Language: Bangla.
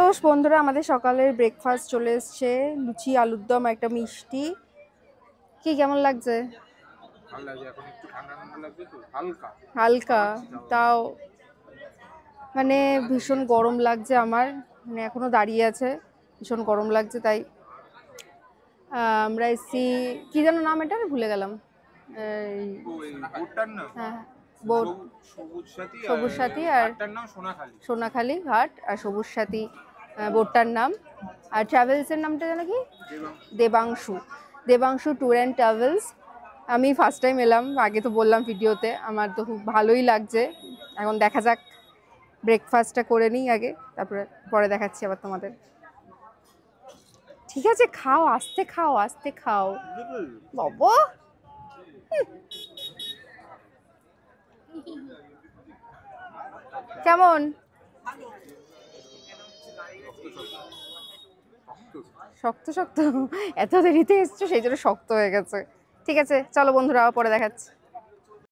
তো বন্ধুরা আমাদের সকালের ব্রেকফাস্ট চলে এসছে, লুচি আলুর দম একটা মিষ্টি। কি কেমন লাগছে? ভালো লাগে, এখন একটু ঠান্ডা ঠান্ডা লাগছে তো, হালকা হালকা, তাও মানে ভীষণ গরম লাগছে আমার, মানে এখনো দাঁড়িয়ে আছে, ভীষণ গরম লাগছে। তাই আমরা এসছি, কি যেন নাম এটার ভুলে গেলাম। হ্যাঁ, বোট, সবুজ সাথী আর সোনাখালি ঘাট আর সবুজ সাথী বোটটার নাম। আর ট্রাভেলসের নামটা যেন কি, Debanshu. Debanshu tour and travels. আমি ফার্স্ট টাইম এলাম, আগে তো বললাম ভিডিওতে, আমার তো খুব ভালোই লাগছে। এখন দেখা যাক, ব্রেকফাস্টটা করে নিই আগে, তারপরে পরে দেখাচ্ছি আবার তোমাদের। ঠিক আছে, খাও, আস্তে খাও, আস্তে খাও বাবা। কেমন? শক্ত শক্ত? এত দেরিতে এসছো সেই জন্য শক্ত হয়ে গেছে। ঠিক আছে চলো বন্ধুরা, পরে দেখাচ্ছি।